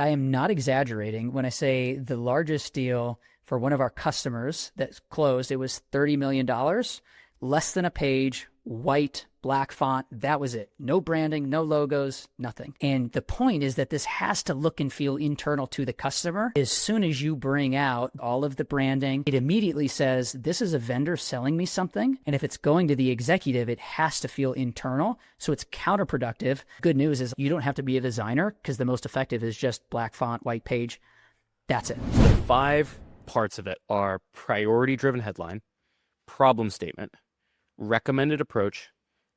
I am not exaggerating when I say the largest deal for one of our customers that closed, it was $30 million, less than a page, white, black font. That was it. No branding, no logos, nothing. And the point is that this has to look and feel internal to the customer. As soon as you bring out all of the branding, it immediately says, this is a vendor selling me something. And if it's going to the executive, it has to feel internal. So it's counterproductive. Good news is you don't have to be a designer because the most effective is just black font, white page. That's it. So the 5 parts of it are priority-driven headline, problem statement, recommended approach,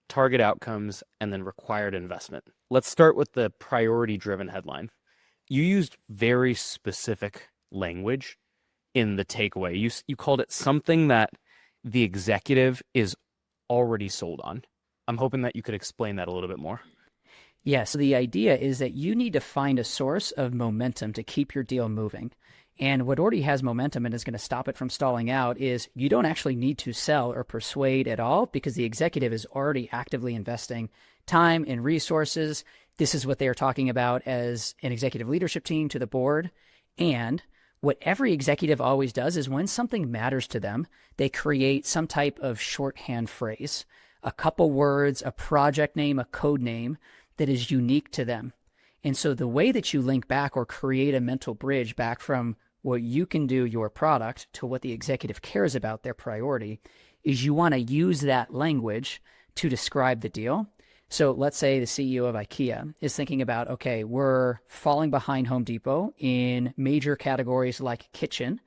target outcomes, and then required investment. Let's start with the priority-driven headline. You used very specific language in the takeaway. You called it something that the executive is already sold on. I'm hoping that you could explain that a little bit more. Yes, so the idea is that you need to find a source of momentum to keep your deal moving. And what already has momentum and is going to stop it from stalling out is you don't actually need to sell or persuade at all because the executive is already actively investing time and resources. This is what they are talking about as an executive leadership team to the board. And what every executive always does is when something matters to them, they create some type of shorthand phrase, a couple words, a project name, a code name that is unique to them. And so the way that you link back or create a mental bridge back from what you can do, your product, to what the executive cares about, their priority, is you want to use that language to describe the deal. So let's say the CEO of IKEA is thinking about, okay, we're falling behind Home Depot in major categories like kitchen,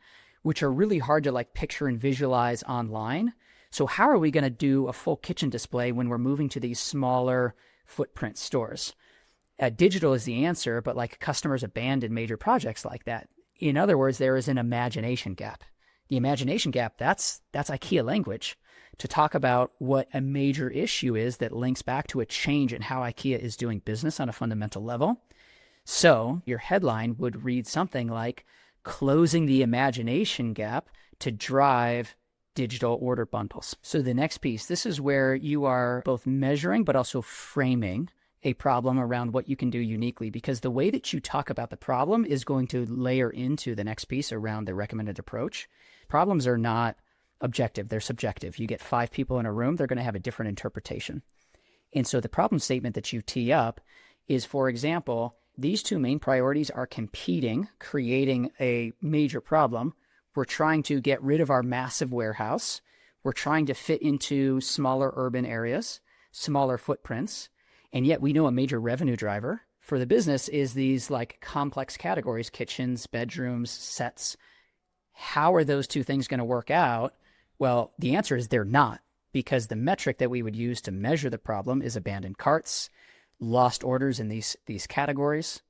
which are really hard to like picture and visualize online. So how are we going to do a full kitchen display when we're moving to these smaller footprint stores? Digital is the answer, but like customers abandon major projects like that. In other words, there is an imagination gap. The imagination gap, that's IKEA language to talk about what a major issue is that links back to a change in how IKEA is doing business on a fundamental level. So your headline would read something like closing the imagination gap to drive digital order bundles. So the next piece, this is where you are both measuring but also framing a problem around what you can do uniquely, because the way that you talk about the problem is going to layer into the next piece around the recommended approach. Problems are not objective, they're subjective. You get 5 people in a room, they're going to have a different interpretation. And so the problem statement that you tee up is, for example, these 2 main priorities are competing, creating a major problem. We're trying to get rid of our massive warehouse. We're trying to fit into smaller urban areas, smaller footprints. And yet we know a major revenue driver for the business is these like complex categories, kitchens, bedrooms, sets. How are those 2 things going to work out? Well, the answer is they're not, because the metric that we would use to measure the problem is abandoned carts, lost orders in these categories.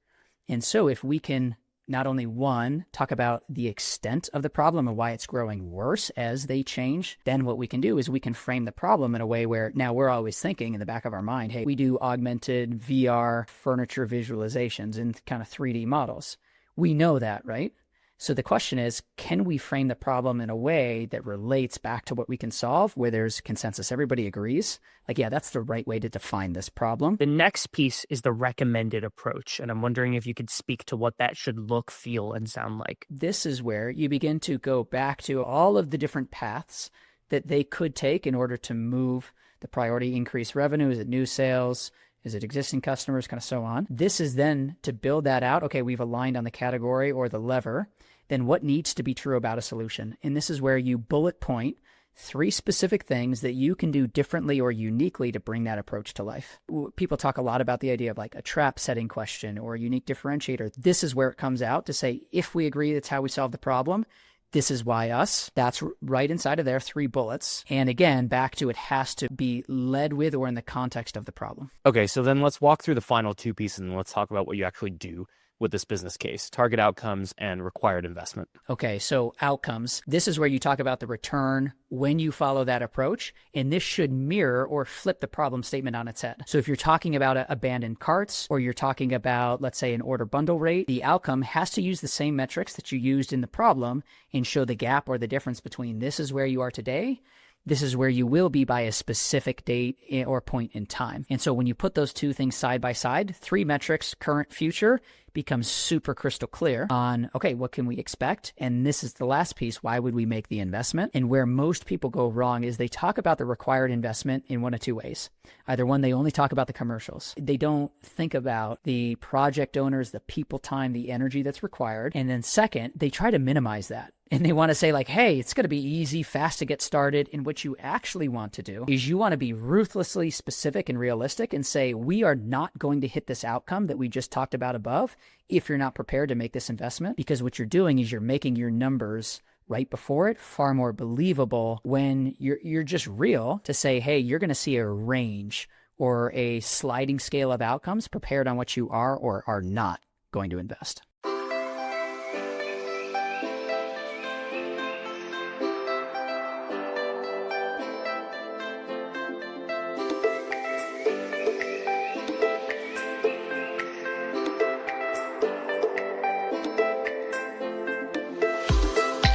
And so if we can not only, 1, talk about the extent of the problem and why it's growing worse as they change, then what we can do is we can frame the problem in a way where now we're always thinking in the back of our mind, hey, we do augmented VR furniture visualizations in kind of 3D models. We know that, right? So the question is, can we frame the problem in a way that relates back to what we can solve, where there's consensus, everybody agrees? Like, yeah, that's the right way to define this problem. The next piece is the recommended approach. And I'm wondering if you could speak to what that should look, feel, and sound like. This is where you begin to go back to all of the different paths that they could take in order to move the priority, increase revenue. Is it new sales? Is it existing customers? Kind of so on. This is then to build that out. Okay, we've aligned on the category or the lever. Then what needs to be true about a solution? And this is where you bullet point 3 specific things that you can do differently or uniquely to bring that approach to life. People talk a lot about the idea of like a trap setting question or a unique differentiator. This is where it comes out to say, if we agree that's how we solve the problem, this is why us. That's right inside of there, 3 bullets. And again, back to it has to be led with or in the context of the problem. Okay, so then let's walk through the final 2 pieces and let's talk about what you actually do with this business case, target outcomes and required investment. Okay, so outcomes. This is where you talk about the return when you follow that approach, and this should mirror or flip the problem statement on its head. So if you're talking about abandoned carts, or you're talking about, let's say, an order bundle rate, the outcome has to use the same metrics that you used in the problem and show the gap or the difference between this is where you are today, this is where you will be by a specific date or point in time. And so when you put those 2 things side by side, 3 metrics, current, future, becomes super crystal clear on, okay, what can we expect? And this is the last piece. Why would we make the investment? And where most people go wrong is they talk about the required investment in one of two ways. Either one, they only talk about the commercials. They don't think about the project owners, the people time, the energy that's required. And then second, they try to minimize that. And they want to say like, hey, it's going to be easy, fast to get started. And what you actually want to do is you want to be ruthlessly specific and realistic and say, we are not going to hit this outcome that we just talked about above if you're not prepared to make this investment. Because what you're doing is you're making your numbers right before it far more believable when you're just real to say, hey, you're going to see a range or a sliding scale of outcomes prepared on what you are or are not going to invest.